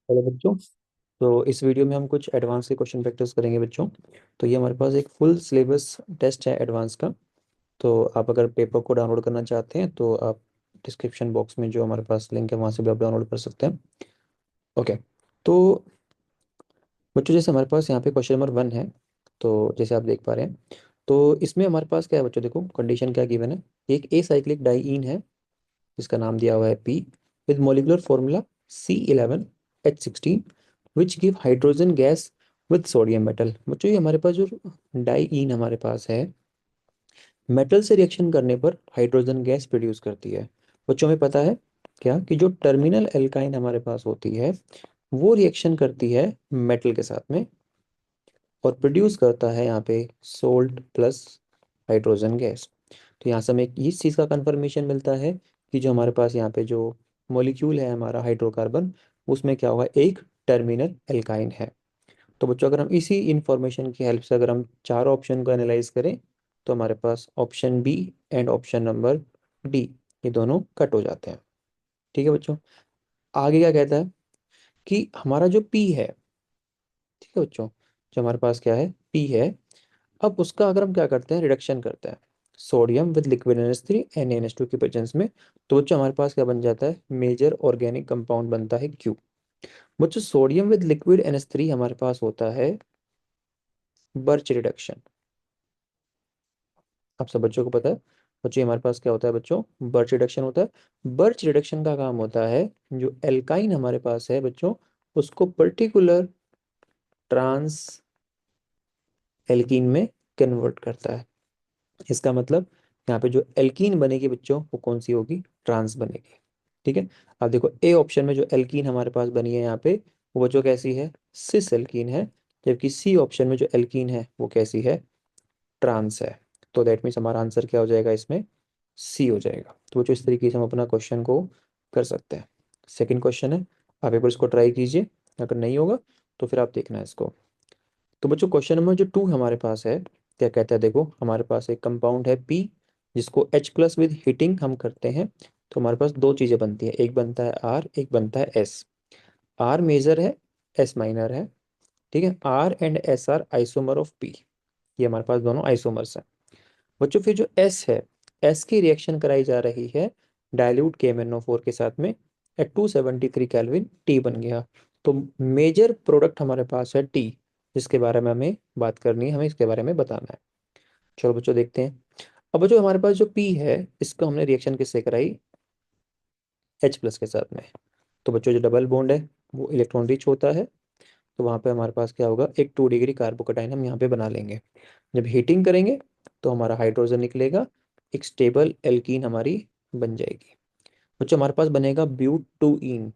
Hello बच्चों। तो इस वीडियो में हम कुछ एडवांस के क्वेश्चन प्रैक्टिस करेंगे बच्चों। तो ये हमारे पास एक फुल सिलेबस टेस्ट है एडवांस का। तो आप अगर पेपर को डाउनलोड करना चाहते हैं तो आप डिस्क्रिप्शन बॉक्स में जो हमारे पास लिंक है वहाँ से भी आप डाउनलोड कर सकते हैं। ओके। तो बच्चों जैसे हमारे पास यहाँ पे क्वेश्चन नंबर 1 है। तो जैसे आप देख पा रहे हैं, तो इसमें हमारे पास क्या है बच्चों, देखो कंडीशन क्या गिवन है। एक ए साइक्लिक डाइईन है जिसका नाम दिया हुआ है P, with molecular formula C11H16 which give hydrogen gas with sodium metal. बच्चों ये हमारे पास जो डाइईन हमारे पास है, मेटल से रिएक्शन करने पर हाइड्रोजन गैस प्रोड्यूस करती है। बच्चों हमें पता है क्या कि जो टर्मिनल एल्काइन हमारे पास होती है वो रिएक्शन करती है मेटल के साथ में और प्रोड्यूस करता है यहाँ पे सोल्ट प्लस हाइड्रोजन गैस। तो यहाँ से हमें इस चीज़ का कंफर्मेशन मिलता है कि जो हमारे पास यहाँ पे जो मॉलिक्यूल है हमारा हाइड्रोकार्बन, उसमें क्या होगा, एक टर्मिनल एल्काइन है। तो बच्चों अगर हम इसी इंफॉर्मेशन की हेल्प से अगर हम चार ऑप्शन को एनालाइज करें तो हमारे पास option B and option number D, ये दोनों कट हो जाते हैं। ठीक है बच्चों। आगे क्या कहता है कि हमारा जो पी है, ठीक है बच्चों, जो हमारे पास क्या है पी है, अब उसका अगर हम क्या करते हैं, रिडक्शन करते हैं sodium with liquid NH3 and NH2 की प्रेजेंस में, तो बच्चों हमारे पास क्या बन जाता है, मेजर ऑर्गेनिक कंपाउंड बनता है क्यू। बच्चों सोडियम विद लिक्विड NH3 हमारे पास होता है बर्च रिडक्शन। आप सब बच्चों को पता है बच्चों, हमारे पास क्या होता है बच्चों, बर्च रिडक्शन होता है। बर्च रिडक्शन का काम होता है जो एल्काइन हमारे पास है बच्चों, उसको पर्टिकुलर ट्रांस एल्कीन में कन्वर्ट करता है। इसका मतलब यहाँ पे जो एल्कीन बनेगी बच्चों वो कौन सी होगी, ट्रांस बनेगी। ठीक है। अब देखो ए ऑप्शन में जो एल्कीन हमारे पास बनी है यहाँ पे, वो बच्चों कैसी है, सिस एल्कीन है। जबकि सी ऑप्शन में जो एल्कीन है वो कैसी है, ट्रांस है। तो दैट मीन्स हमारा आंसर क्या हो जाएगा इसमें, सी हो जाएगा। तो बच्चों इस तरीके से हम अपना क्वेश्चन को कर सकते हैं। सेकेंड क्वेश्चन है, आप एक बार इसको ट्राई कीजिए, अगर नहीं होगा तो फिर आप देखना है इसको। तो बच्चों क्वेश्चन नंबर जो 2 हमारे पास है, क्या कहता है, देखो हमारे पास एक कंपाउंड है पी जिसको H प्लस विद हीटिंग हम करते हैं तो हमारे पास दो चीजें बनती है, एक बनता है आर, एक बनता है एस। आर मेजर है, एस माइनर है। ठीक है, R and S are isomer of P, ये हमारे पास दोनों आइसोमर्स हैं। बच्चों फिर जो एस है, एस की रिएक्शन कराई जा रही है डाइल्यूट KMnO4 के साथ में एट 273 केल्विन, टी बन गया। तो मेजर प्रोडक्ट हमारे पास है टी, जिसके बारे में हमें बात करनी है, हमें इसके बारे में बताना है। चलो बच्चों देखते हैं। अब बच्चों हमारे पास जो पी है इसका हमने रिएक्शन किससे कराई, H प्लस के साथ में। तो बच्चों जो डबल बॉन्ड है वो इलेक्ट्रॉन रिच होता है, तो वहाँ पे हमारे पास क्या होगा, एक 2 डिग्री कार्बोकेटाइन हम यहाँ पे बना लेंगे। जब हीटिंग करेंगे तो हमारा हाइड्रोजन निकलेगा, एक स्टेबल एल्कीन हमारी बन जाएगी। बच्चों हमारे पास बनेगा ब्यूट 2 ईन।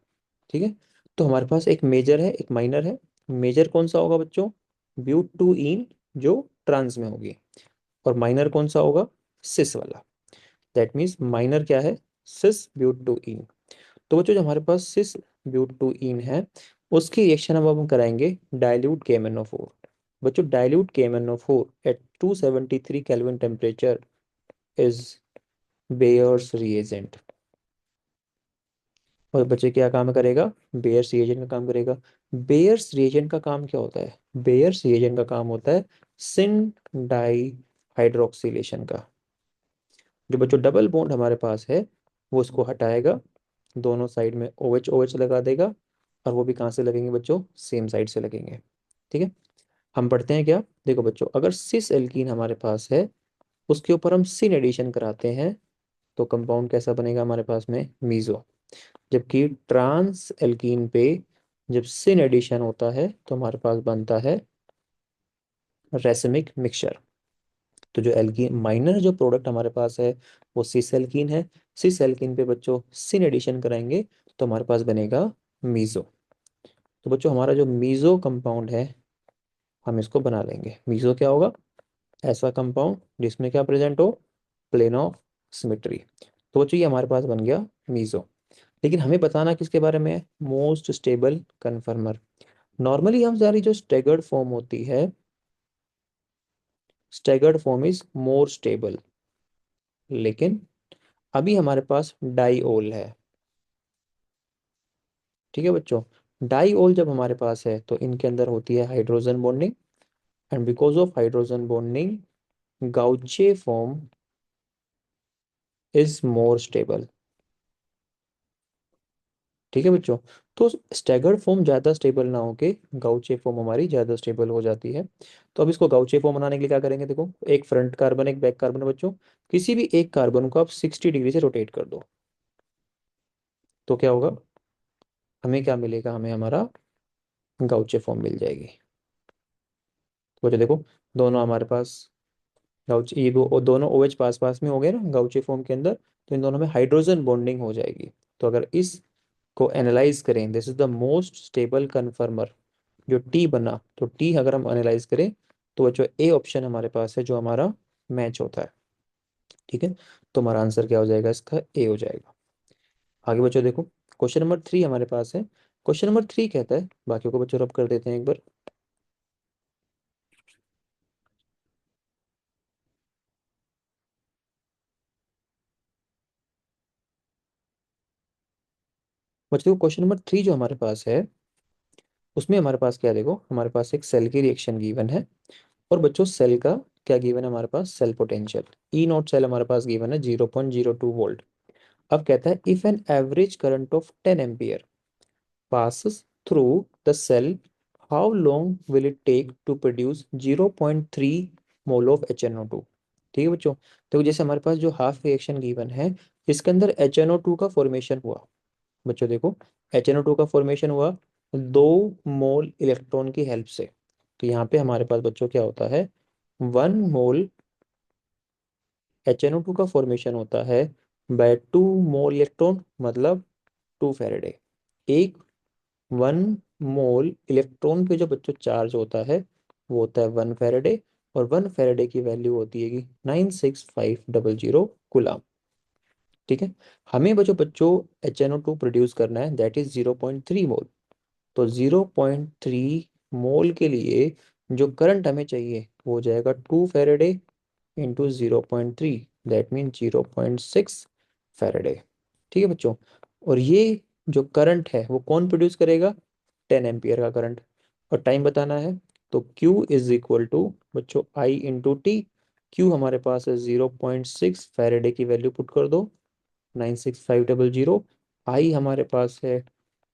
ठीक है। तो हमारे पास एक मेजर है एक माइनर है। मेजर कौन सा होगा बच्चों, ब्यूट 2 ईन जो ट्रांस में होगी, और माइनर कौन सा होगा, सिस वाला। दैट मीन्स माइनर क्या है, सिस ब्यूट 2 ईन। तो बच्चों जो हमारे पास सिस ब्यूट 2 ईन है उसकी रिएक्शन अब हम कराएंगे डाइल्यूट KMnO4। बच्चों dilute KMnO4 at 273 kelvin temperature is Baeyer's reagent. और बच्चे क्या काम करेगा, बेयर्स रिएजेंट का काम करेगा। बेयर्स रिएजेंट का काम क्या होता है, बेयर्स रिएजेंट का काम होता है सिन डाई हाइड्रोक्सिलेशन का। जो बच्चों डबल बॉन्ड हमारे पास है वो उसको हटाएगा, दोनों साइड में OH OH लगा देगा, और वो भी कहाँ से लगेंगे बच्चों, सेम साइड से लगेंगे। ठीक है। हम पढ़ते हैं क्या, देखो बच्चों अगर सिस एल्कीन हमारे पास है उसके ऊपर हम सिन एडिशन कराते हैं तो कंपाउंड कैसा बनेगा हमारे पास में, मीजो। जबकि ट्रांस एल्कीन पे जब सिन एडिशन होता है तो हमारे पास बनता है रेसिमिक मिक्सचर। तो जो एल्कीन माइनर जो प्रोडक्ट हमारे पास है वो सिस एल्कीन है। सिस एल्कीन पे बच्चों सिन एडिशन कराएंगे तो हमारे पास बनेगा मीजो। तो बच्चों हमारा जो मीजो कंपाउंड है हम इसको बना लेंगे। मीजो क्या होगा, ऐसा कंपाउंड जिसमें क्या प्रेजेंट हो, प्लेन ऑफ सिमेट्री। तो बच्चों ये हमारे पास बन गया मीजो। लेकिन हमें बताना किसके बारे में है, मोस्ट स्टेबल कन्फर्मर। नॉर्मली हम सारी जो स्टेगर्ड फॉर्म होती है, staggered form is more stable, लेकिन अभी हमारे पास डाइओल है। ठीक है बच्चों, डाईओल जब हमारे पास है तो इनके अंदर होती है hydrogen bonding, and because of hydrogen bonding gauche form is more stable. ठीक है बच्चों, तो स्टैगर्ड फॉर्म ज़्यादा स्टेबल ना होके गाउचे फॉर्म हमारी ज़्यादा स्टेबल हो जाती है। तो अब इसको गाउचे फॉर्म बनाने के लिए क्या करेंगे, देखो एक फ्रंट कार्बन एक बैक कार्बन है बच्चों, किसी भी एक कार्बन को आप 60 डिग्री से रोटेट कर दो तो क्या होगा, हमें क्या मिलेगा, हमें हमारा गाउचे फॉर्म मिल जाएगी। तो बच्चों देखो, दोनों हमारे पास गाउचे, ये दोनों OH पास पास में हो गए ना गाउचे फॉर्म के अंदर, तो इन दोनों में हाइड्रोजन बॉन्डिंग हो जाएगी। तो अगर इस को एनालाइज करें, this is the most stable कन्फर्मर जो टी बना, तो टी अगर हम एनालाइज करें तो बच्चों ए ऑप्शन हमारे पास है जो हमारा मैच होता है। ठीक है, तो हमारा आंसर क्या हो जाएगा, इसका ए हो जाएगा। आगे बच्चों देखो, क्वेश्चन नंबर 3 हमारे पास है। क्वेश्चन नंबर 3 कहता है, बाकियों को बच्चों रब कर देते हैं एक बार। बच्चों देखो क्वेश्चन नंबर 3 जो हमारे पास है, उसमें हमारे पास क्या है, देखो हमारे पास एक सेल की रिएक्शन गिवन है, और बच्चों सेल का क्या गिवन है हमारे पास, cell potential E not cell हमारे पास गिवन है 0.02 वोल्ट। अब कहता है if an average current of 10 ampere passes through the cell, how long will it take to produce 0.3 mole of HNO2। ठीक है बच्चों, तो जैसे हमारे पास जो हाफ रिएक्शन गिवन है, इसके अंदर HNO2 का फॉर्मेशन हुआ। बच्चों देखो, HNO2 का फॉर्मेशन हुआ 2 मोल इलेक्ट्रॉन की हेल्प से। तो यहाँ पे हमारे पास बच्चों क्या होता है, 1 मोल HNO2 का फॉर्मेशन होता है बाय 2 मोल इलेक्ट्रॉन, मतलब 2 फैरेडे। एक 1 मोल इलेक्ट्रॉन पे जो बच्चों चार्ज होता है वो होता है 1 फैरेडे, और 1 फैरेडे की वैल्यू होती है कि 96500 कूलम। ठीक है, हमें बच्चों बच्चों HNO2 प्रोड्यूस करना है, दैट इज 0.3 मोल। तो 0.3 मोल के लिए जो करंट हमें चाहिए वो हो जाएगा 2 Faraday into 0.3, that mean 0.6 Faraday. ठीक है बच्चों, और ये जो करंट है वो कौन प्रोड्यूस करेगा, 10 एम्पियर का करंट। और टाइम बताना है, तो Q इज इक्वल टू बच्चों I इंटू टी। क्यू हमारे पास है 0.6 फैरेडे की वैल्यू पुट कर दो, 96500। आई हमारे पास है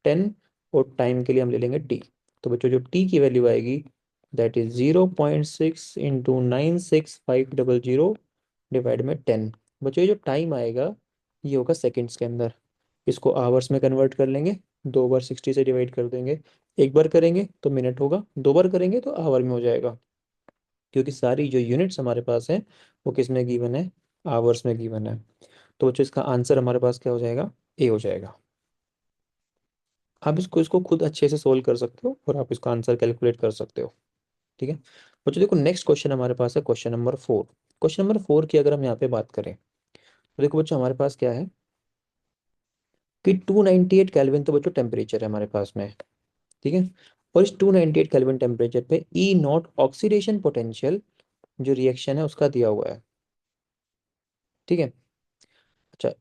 10, और टाइम के लिए हम ले लेंगे टी। तो बच्चों जो टी की वैल्यू आएगी दैट इज 0.6 इंटू 96500 डिवाइड में 10। बच्चों ये जो टाइम आएगा ये होगा सेकेंड्स के अंदर। इसको आवर्स में कन्वर्ट कर लेंगे, 2 बार 60 से डिवाइड कर देंगे, एक बार करेंगे तो मिनट होगा, 2 बार करेंगे तो आवर में हो जाएगा, क्योंकि सारी जो यूनिट्स हमारे पास हैं वो किस में गिवन है, आवर्स में गिवन है। तो बच्चों इसका आंसर हमारे पास क्या हो जाएगा, ए हो जाएगा। आप इसको इसको खुद अच्छे से सोल्व कर सकते हो और आप इसका आंसर कैलकुलेट कर सकते हो। ठीक है बच्चों, देखो नेक्स्ट क्वेश्चन हमारे पास है क्वेश्चन नंबर 4। क्वेश्चन नंबर 4 की अगर हम यहाँ पे बात करें तो देखो बच्चों हमारे पास क्या है कि 298 केल्विन तो बच्चों टेम्परेचर है हमारे पास में। ठीक है, और इस 298 केल्विन टेम्परेचर पे ई नॉट ऑक्सीडेशन पोटेंशियल जो रिएक्शन है उसका दिया हुआ है। ठीक है, अच्छा,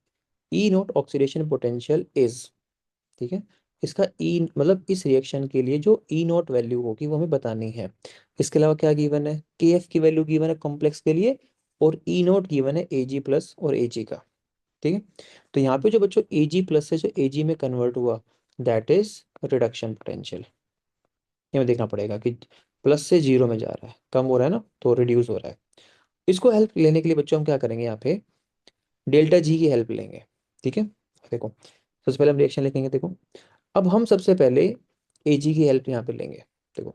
ई नॉट ऑक्सीडेशन पोटेंशियल इज, ठीक है, इसका ई मतलब इस रिएक्शन के लिए जो ई नॉट वैल्यू होगी वो हमें बतानी है। इसके अलावा क्या गिवन है, के एफ की वैल्यू गिवन है कॉम्प्लेक्स के लिए, और ई नॉट गिवन है ए जी प्लस और ए जी का। ठीक है, तो यहाँ पे जो बच्चों ए जी प्लस से जो ए जी में कन्वर्ट हुआ दैट इज रिडक्शन पोटेंशियल। ये हमें देखना पड़ेगा कि प्लस से जीरो में जा रहा है, कम हो रहा है ना तो रिड्यूस हो रहा है। इसको हेल्प लेने के लिए बच्चों हम क्या करेंगे, यहाँ पे डेल्टा जी की हेल्प लेंगे। ठीक है, देखो सबसे पहले हम रिएक्शन लिखेंगे, देखो अब हम सबसे पहले एजी की हेल्प यहाँ पे लेंगे। देखो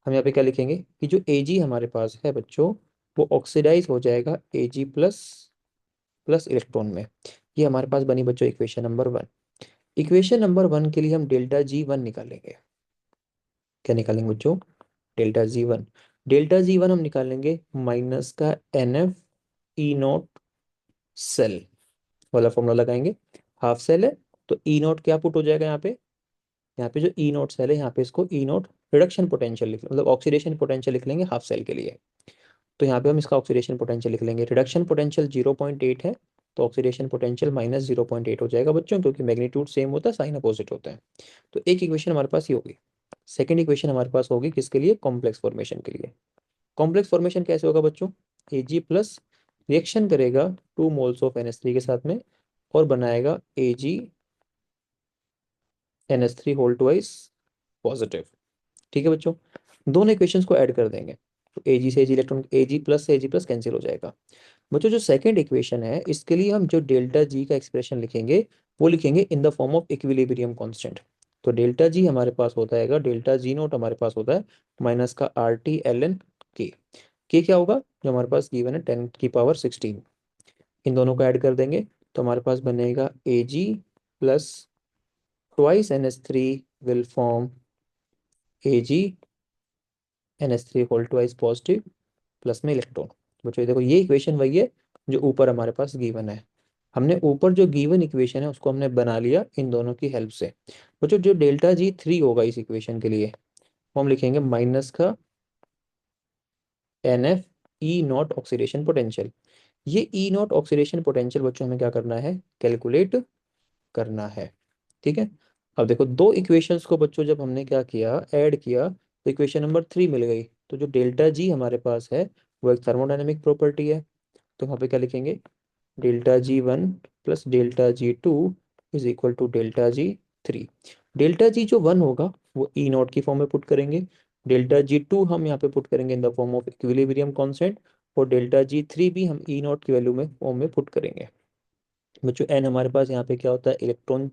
हम यहाँ पे क्या लिखेंगे कि जो एजी हमारे पास है बच्चों वो ऑक्सीडाइज हो जाएगा एजी प्लस प्लस इलेक्ट्रॉन में। ये हमारे पास बनी बच्चों इक्वेशन नंबर 1। इक्वेशन नंबर 1 के लिए हम डेल्टा जी वन निकालेंगे। क्या निकालेंगे बच्चों, delta G one. Delta G one हम निकालेंगे माइनस का n F E not cell वाला फॉर्मूला लगाएंगे। हाफ सेल है तो ई नॉट क्या पुट हो जाएगा यहाँ पे, यहाँ पे जो ई नोट सेल है यहाँ पे इसको ई नोट रिडक्शन पोटेंशियल लिख, मतलब ऑक्सीडेशन पोटेंशियल लिख लेंगे हाफ सेल के लिए। तो यहाँ पे हम इसका ऑक्सीडेशन पोटेंशियल लिख लेंगे, रिडक्शन पोटेंशियल 0.8 है, तो ऑक्सीडेशन पोटेंशियल -0.8 हो जाएगा बच्चों, क्योंकि मैग्नीट्यूड सेम होता है, साइन अपोजिट होता है। तो एक इक्वेशन हमारे पास ये होगी। सेकेंड इक्वेशन हमारे पास होगी किसके लिए, कॉम्प्लेक्स फॉर्मेशन के लिए। कॉम्प्लेक्स फॉर्मेशन कैसे होगा बच्चों, Ag प्लस रिएक्शन करेगा 2 मोल्स ऑफ NH3 के साथ में और बनाएगा AgNH3 होल ट्वाइस पॉजिटिव। ठीक है बच्चों, दोनों इक्वेशंस को ऐड कर देंगे तो Ag से Ag electron, Ag plus cancel हो जाएगा। बच्चों जो सेकंड इक्वेशन है इसके लिए हम जो डेल्टा जी का एक्सप्रेशन लिखेंगे वो लिखेंगे इन the form of equilibrium constant. तो डेल्टा जी हमारे पास होता है, डेल्टा जी नोट हमारे पास होता है माइनस का RT ln के क्या होगा जो हमारे पास गिवन है 10⁻16। इन दोनों को ऐड कर देंगे तो हमारे पास बनेगा Ag plus twice NH3 will form AgNH3 whole twice positive plus में इलेक्ट्रॉन। बच्चों देखो ये इक्वेशन वही है जो ऊपर हमारे पास गिवन है। हमने ऊपर जो गिवन इक्वेशन है उसको हमने बना लिया इन दोनों की हेल्प से। बच्चों जो डेल्टा जी थ्री होगा इस इक्वेशन के लिए वो हम लिखेंगे माइनस का NF E not oxidation potential. ये ई नॉट ऑक्सीडेशन पोटेंशियल बच्चों हमें क्या करना है, कैलकुलेट करना है। ठीक है, अब देखो दो इक्वेशंस को बच्चों जब हमने क्या किया, ऐड किया तो इक्वेशन नंबर 3 मिल गई। तो जो डेल्टा जी हमारे पास है वो एक थर्मोडायनेमिक प्रॉपर्टी है। तो वहाँ पे क्या लिखेंगे, delta G1 plus delta G2 is equal to delta G3। Delta G जो 1 होगा वो ई नॉट की फॉर्म में पुट करेंगे, डेल्टा G2 हम यहाँ पे पुट करेंगे in the form of equilibrium constant, और डेल्टा G3 भी हम ई नॉट की वैल्यू में फॉर्म में पुट करेंगे। बच्चों एन हमारे पास यहाँ पे क्या होता है, electron,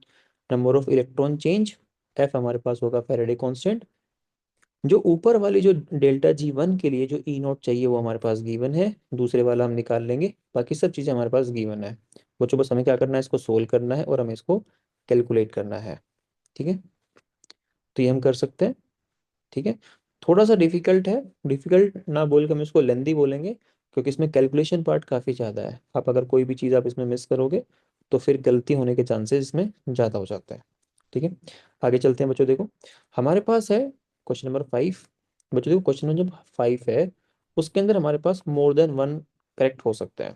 number of electron change. F हमारे पास होगा फैराडे कांस्टेंट। जो ऊपर वाली जो डेल्टा G1 के लिए जो ई नॉट चाहिए वो हमारे पास गिवन है, दूसरे वाला हम निकाल लेंगे, बाकी सब चीज़ें हमारे पास गिवन है। बच्चों बस हमें क्या करना है, इसको सोल्व करना है और हमें इसको कैलकुलेट करना है। ठीक है, तो ये हम कर सकते हैं। ठीक है, थोड़ा सा डिफिकल्ट है, डिफिकल्ट ना बोल के हम इसको लेंदी बोलेंगे, क्योंकि इसमें कैलकुलेशन पार्ट काफ़ी ज़्यादा है। आप अगर कोई भी चीज़ आप इसमें मिस करोगे तो फिर गलती होने के चांसेस इसमें ज़्यादा हो जाता है। ठीक है, आगे चलते हैं बच्चों। देखो हमारे पास है क्वेश्चन नंबर 5। बच्चों देखो क्वेश्चन नंबर जब 5 है उसके अंदर हमारे पास मोर देन वन करेक्ट हो सकता है।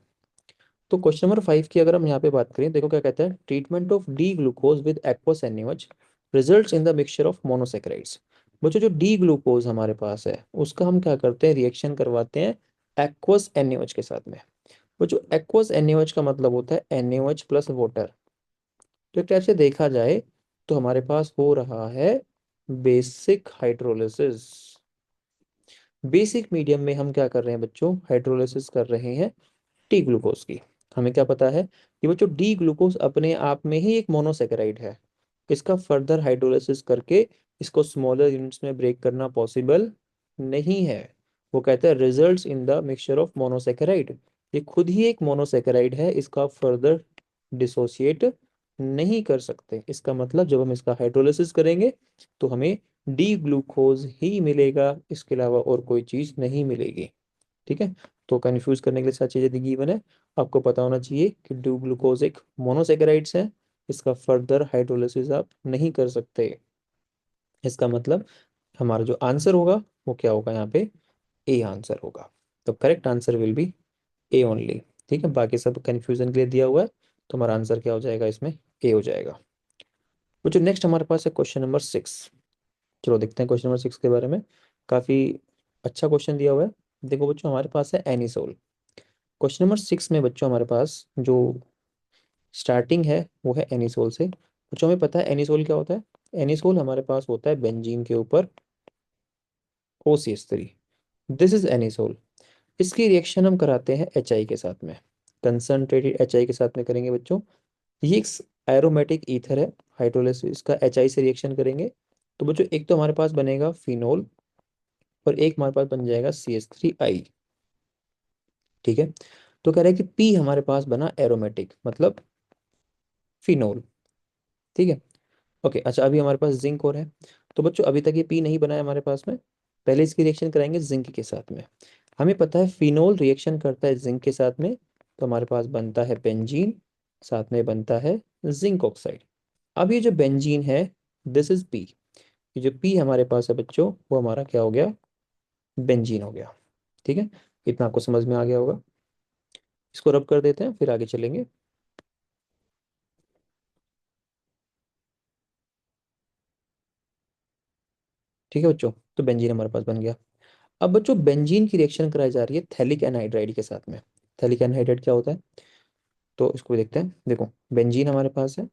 तो क्वेश्चन नंबर 5 की अगर हम यहाँ पे बात करें, देखो क्या कहता है, treatment of D glucose with aqueous NaOH results in the mixture of monosaccharides. बच्चों जो डी ग्लूकोज हमारे पास है उसका हम क्या करते हैं, रिएक्शन करवाते हैं एक्वस NaOH के साथ में। बच्चों एक्वस NaOH का मतलब होता है NaOH प्लस वाटर। तो एक टाइप से देखा जाए तो हमारे पास हो रहा है बेसिक हाइड्रोलिसिस। बेसिक मीडियम में हम क्या कर रहे हैं बच्चों, हाइड्रोलिसिस कर रहे हैं डी ग्लूकोज की। हमें क्या पता है कि बच्चों डी ग्लूकोज अपने आप में ही एक मोनोसेकेराइड है। इसका फर्दर हाइड्रोलिसिस करके इसको स्मॉलर यूनिट्स में ब्रेक करना पॉसिबल नहीं है। वो कहता है results in the mixture of monosaccharide. ये खुद ही एक मोनोसेकेराइड है, इसका फर्दर डिसोसिएट नहीं कर सकते। इसका मतलब जब हम इसका हाइड्रोलिसिस करेंगे तो हमें डी ग्लूकोज ही मिलेगा, इसके अलावा और कोई चीज नहीं मिलेगी। ठीक है, तो कंफ्यूज करने के लिए सारी चीजें गिवन है। आपको पता होना चाहिए कि डी ग्लूकोज एक मोनोसेकेराइड्स है, इसका फर्दर हाइड्रोलिसिस आप नहीं कर सकते। इसका मतलब हमारा जो आंसर होगा वो क्या होगा, यहाँ पे ए आंसर होगा। तो correct answer will be A only. ठीक है, बाकी सब कंफ्यूजन के लिए दिया हुआ है, तो हमारा आंसर क्या हो जाएगा, इसमें ए हो जाएगा। वो जो नेक्स्ट हमारे पास है क्वेश्चन नंबर 6। चलो देखते हैं क्वेश्चन नंबर 6 के बारे में। काफी अच्छा क्वेश्चन दिया हुआ है। देखो बच्चों हमारे पास है एनिसोल। क्वेश्चन नंबर 6 में बच्चों हमारे पास जो स्टार्टिंग है वो है एनिसोल से। बच्चों हमें पता है एनिसोल क्या होता है। एनिसोल हमारे पास होता है बेंजीन के ऊपर OCH3। This is anisole. इसकी रिएक्शन हम कराते हैं HI के साथ में, कंसंट्रेटेड HI के साथ में करेंगे बच्चों। ये एक एरोमेटिक ईथर है, हाइड्रोलिसिस का HI से रिएक्शन करेंगे तो बच्चों एक तो हमारे पास बनेगा फिनोल और एक हमारे पास बन जाएगा CH3I। ठीक है, तो कह रहा है कि P हमारे पास बना एरोमेटिक मतलब फिनोल। ठीक है, ओके अच्छा अभी हमारे पास जिंक और है। तो बच्चों अभी तक ये पी नहीं बना है हमारे पास में, पहले इसकी रिएक्शन कराएंगे जिंक के साथ में। हमें पता है फिनोल रिएक्शन करता है जिंक के साथ में, तो हमारे पास बनता है बेंजीन, साथ में बनता है जिंक ऑक्साइड। अब ये जो बेंजीन है दिस इज पी, ये जो पी हमारे पास है बच्चों वो हमारा क्या हो गया, बेंजीन हो गया। ठीक है, इतना आपको समझ में आ गया होगा। इसको रब कर देते हैं फिर आगे चलेंगे। ठीक है बच्चों, तो बेंजीन हमारे पास बन गया। अब बच्चों बेंजीन की रिएक्शन कराई जा रही है थैलिक एनहाइड्राइड के साथ में। थैलिक एनहाइड्राइड क्या होता है, तो इसको भी देखते हैं। देखो बेंजीन हमारे पास है,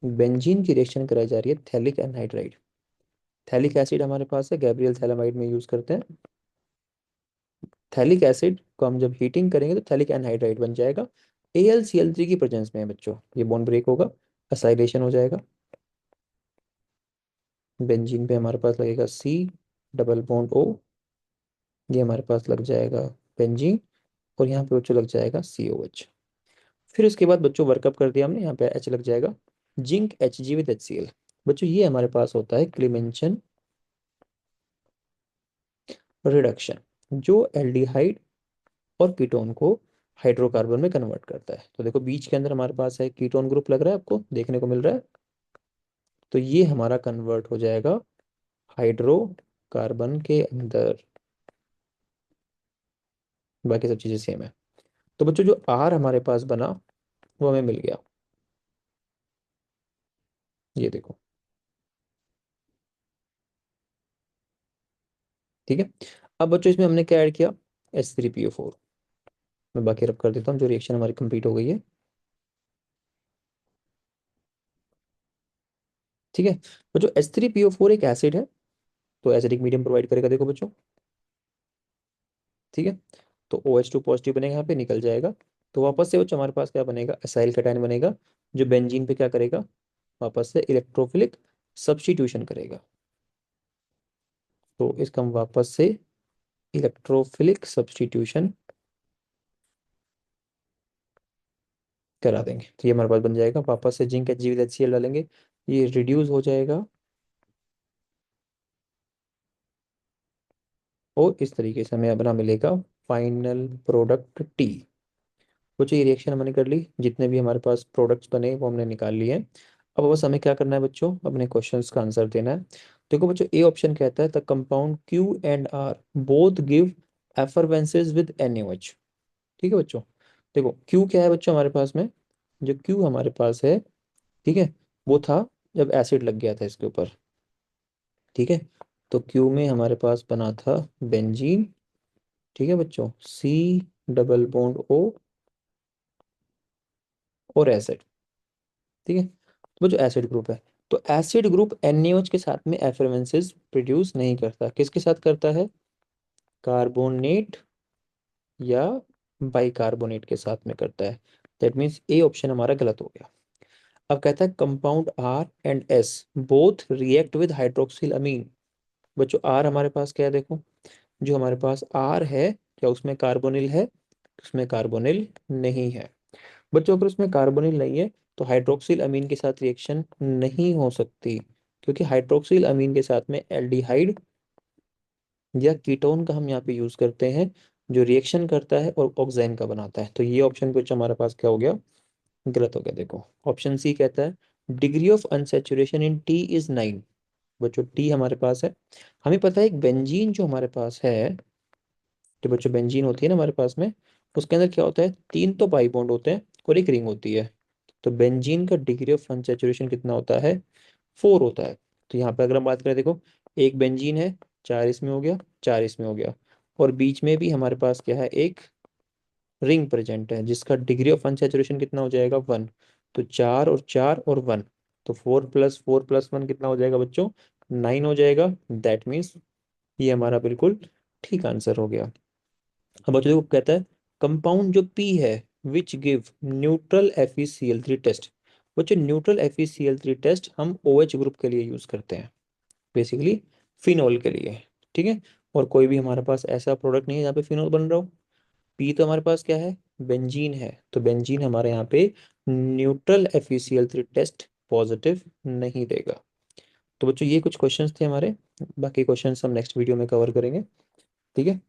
बेंजीन की रिएक्शन कराई जा रही है थैलिक एनहाइड्राइड। थैलिक एसिड हमारे पास है, गैब्रियल थैलामाइड में यूज करते हैं। थैलिक एसिड को हम जब हीटिंग करेंगे तो थैलिक एनहाइड्राइड बन जाएगा। AlCl3 की प्रेजेंस में है बच्चों, ये बॉन्ड ब्रेक होगा, असाइलेशन हो जाएगा। बेंजीन पे हमारे पास लगेगा C डबल बॉन्ड O, ये हमारे पास लग जाएगा बेंजीन, और यहाँ पे बच्चों लग जाएगा COH। फिर उसके बाद बच्चों वर्कअप कर दिया हमने, यहाँ पे H लग जाएगा, जिंक Hg विद HCl। बच्चों ये हमारे पास होता है क्लीमेंशन रिडक्शन, जो एल्डिहाइड और कीटोन को हाइड्रोकार्बन में कन्वर्ट करता है। तो देखो बीच के अंदर हमारे पास है कीटोन ग्रुप लग रहा है, आपको देखने को मिल रहा है। तो ये हमारा कन्वर्ट हो जाएगा हाइड्रोकार्बन के अंदर, बाकी सब चीजें सेम है। तो बच्चों जो आर हमारे पास बना वो हमें मिल गया, ये देखो। ठीक है, अब बच्चों इसमें हमने क्या ऐड किया, H3PO4। मैं बाकी रब कर देता हूँ, जो रिएक्शन हमारी कंप्लीट हो गई है। ठीक है बच्चों, H3PO4 एक एसिड है, तो एसिडिक मीडियम प्रोवाइड करेगा, देखो बच्चों। ठीक है, तो OH2 पॉजिटिव बनेगा, यहाँ पे निकल जाएगा। तो वापस से बच्चों हमारे पास क्या बनेगा, असाइल कटायन बनेगा, जो बेंजीन पे क्या करेगा, वापस से इलेक्ट्रोफिलिक सब्स्टिट्यूशन करेगा। तो इसका हम वापस से इलेक्ट्रोफिलिक सब्स्टिट्यूशन करा देंगे, तो ये हमारे पास बन जाएगा। वापस से जिंक HgCl डालेंगे, ये रिड्यूस हो जाएगा, और इस तरीके से हमें अपना मिलेगा फाइनल प्रोडक्ट टी। कुछ ये रिएक्शन हमने कर ली, जितने भी हमारे पास प्रोडक्ट्स बने वो हमने निकाल लिए हैं। अब बस हमें क्या करना है बच्चों, अपने क्वेश्चंस का आंसर देना है। देखो बच्चों, ए ऑप्शन कहता है the compound Q and R both give effervescences with NaOH। ठीक है बच्चों, देखो Q क्या है बच्चों हमारे पास में, जो Q हमारे पास है, ठीक है, वो था जब एसिड लग गया था इसके ऊपर। ठीक है, तो Q में हमारे पास बना था बेंजीन। ठीक है बच्चों, C डबल बॉन्ड O और एसिड। ठीक है, वो जो एसिड ग्रुप है, तो एसिड ग्रुप NaOH के साथ में एफरवेंसेस प्रोड्यूस नहीं करता, किसके साथ करता है, कार्बोनेट या बाइकार्बोनेट के साथ में करता है। दैट मीन्स ए ऑप्शन हमारा गलत हो गया। अब कहता है compound R and S both react with hydroxyl amine. बच्चों आर हमारे पास क्या है, देखो जो हमारे पास आर है, क्या उसमें कार्बोनिल है, उसमें कार्बोनिल नहीं है। बच्चों अगर उसमें कार्बोनिल नहीं है तो हाइड्रोक्सिल अमीन के साथ रिएक्शन नहीं हो सकती, क्योंकि हाइड्रोक्सिल अमीन के साथ में एल्डिहाइड या कीटोन का हम यहाँ पे यूज करते हैं, जो रिएक्शन करता है और ऑक्सीजन का बनाता है। तो ये ऑप्शन कुछ हमारे पास क्या हो गया, गलत हो गया। देखो ऑप्शन सी कहता है degree of unsaturation in T is 9। बच्चों टी हमारे पास है, हमें पता है एक बेंजीन जो हमारे पास है, जो बच्चों बेंजीन होती है ना हमारे पास में, उसके अंदर क्या होता है, 3 तो पाई बॉन्ड होते हैं और एक रिंग होती है। तो बेंजीन का डिग्री ऑफ अनसैचुरेशन कितना होता है, 4 होता है। तो यहाँ पे अगर हम बात करें, देखो एक बेंजीन है, 4 इसमें हो गया, 4 इसमें हो गया, और बीच में भी हमारे पास क्या है, एक रिंग प्रेजेंट है, जिसका डिग्री ऑफ अनसैचुरेशन कितना हो जाएगा, 1। तो 4 और 4 और 1, तो 4+4+1 कितना हो जाएगा बच्चों, 9 हो जाएगा। दैट मीन्स ये हमारा बिल्कुल ठीक आंसर हो गया। अब बच्चों देखो कहता है कंपाउंड जो पी है which give neutral FeCl3 test. बच्चों न्यूट्रल FeCl3 टेस्ट हम OH ग्रुप के लिए यूज करते हैं, बेसिकली फिनॉल के लिए। ठीक है, और कोई भी हमारे पास ऐसा प्रोडक्ट नहीं है जहाँ पे फिनॉल बन रहा हो। पी तो हमारे पास क्या है, बेंजीन है, तो बेंजीन हमारे यहाँ पे न्यूट्रल FeCl3 टेस्ट पॉजिटिव नहीं देगा। तो बच्चों ये कुछ क्वेश्चंस थे हमारे, बाकी क्वेश्चंस हम नेक्स्ट वीडियो में कवर करेंगे। ठीक है।